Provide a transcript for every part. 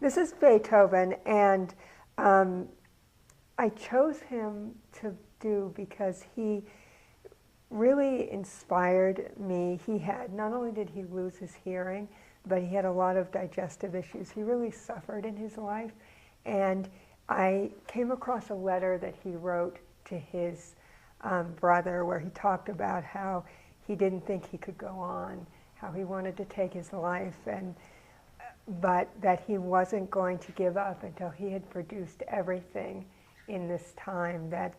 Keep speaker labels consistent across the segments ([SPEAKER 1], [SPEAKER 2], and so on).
[SPEAKER 1] This is Beethoven, and I chose him to do because he really inspired me. He had, not only did he lose his hearing, but he had a lot of digestive issues. He really suffered in his life, and I came across a letter that he wrote to his brother where he talked about how he didn't think he could go on, how he wanted to take his life, but that he wasn't going to give up until he had produced everything in this time that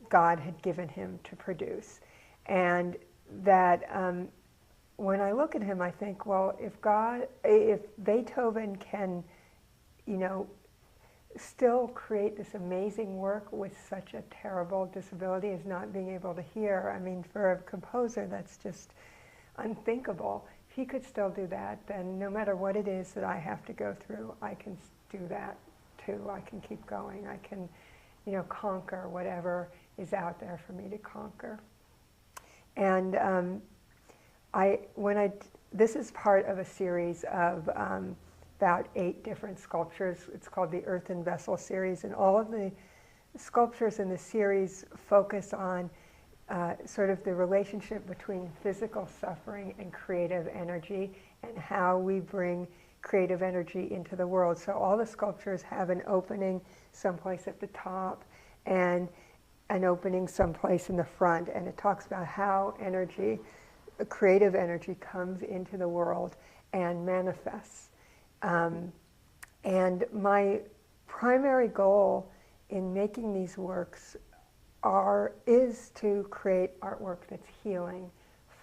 [SPEAKER 1] God had given him to produce. And that when I look at him, I think, well, if Beethoven can, still create this amazing work with such a terrible disability as not being able to hear, I mean, for a composer, that's just unthinkable. If he could still do that, then no matter what it is that I have to go through, I can do that too. I can keep going. I can, conquer whatever is out there for me to conquer. And this is part of a series of about 8 different sculptures. It's called the Earthen Vessel series, and all of the sculptures in the series focus on sort of the relationship between physical suffering and creative energy, and how we bring creative energy into the world. So all the sculptures have an opening someplace at the top and an opening someplace in the front, and it talks about how energy, creative energy, comes into the world and manifests. And my primary goal in making these works is to create artwork that's healing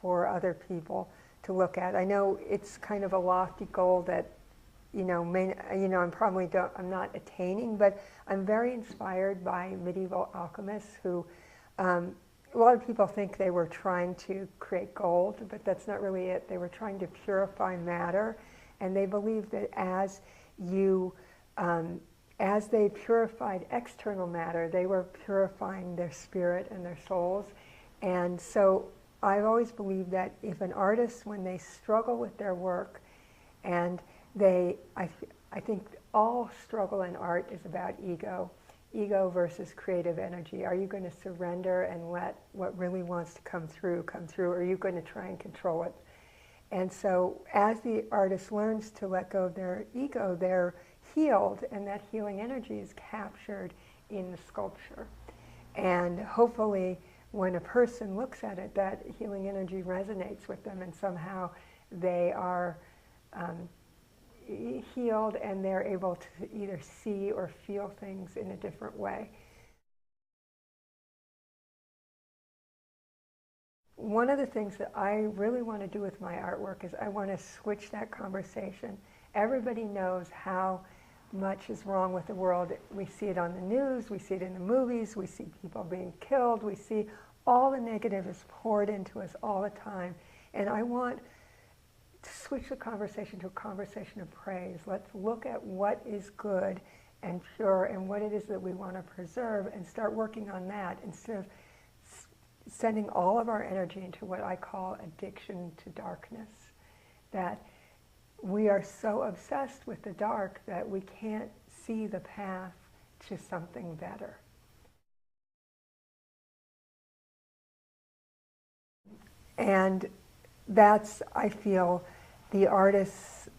[SPEAKER 1] for other people to look at. I know it's kind of a lofty goal that I'm not attaining, but I'm very inspired by medieval alchemists who, a lot of people think they were trying to create gold, but that's not really it. They were trying to purify matter, and they believed that as they purified external matter, they were purifying their spirit and their souls. And so I've always believed that if an artist, when they struggle with their work, and I think all struggle in art is about ego versus creative energy. Are you going to surrender and let what really wants to come through, or are you going to try and control it? And so as the artist learns to let go of their ego, they're healed, and that healing energy is captured in the sculpture. And hopefully when a person looks at it, that healing energy resonates with them, and somehow they are healed, and they're able to either see or feel things in a different way. One of the things that I really want to do with my artwork is I want to switch that conversation. Everybody knows how much is wrong with the world. We see it on the news, we see it in the movies, we see people being killed, we see all the negative is poured into us all the time. And I want to switch the conversation to a conversation of praise. Let's look at what is good and pure and what it is that we want to preserve, and start working on that instead of sending all of our energy into what I call addiction to darkness. That we are so obsessed with the dark that we can't see the path to something better. And that's, I feel, the artist's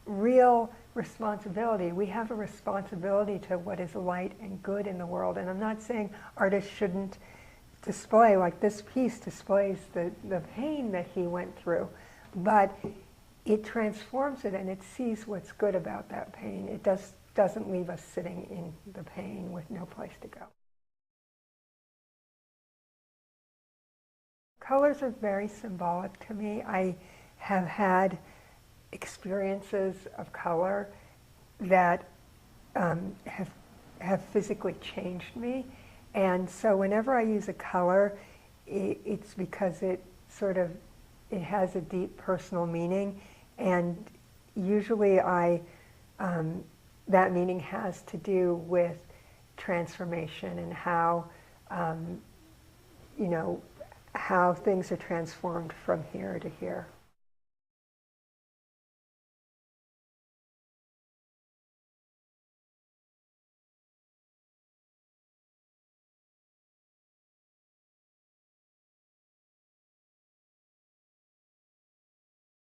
[SPEAKER 1] real responsibility. We have a responsibility to what is light and good in the world. And I'm not saying artists shouldn't display, like this piece displays the pain that he went through, but it transforms it, and it sees what's good about that pain. It doesn't leave us sitting in the pain with no place to go. Colors are very symbolic to me. I have had experiences of color that have physically changed me. And so whenever I use a color, it's because it has a deep personal meaning. And usually that meaning has to do with transformation and how, how things are transformed from here to here.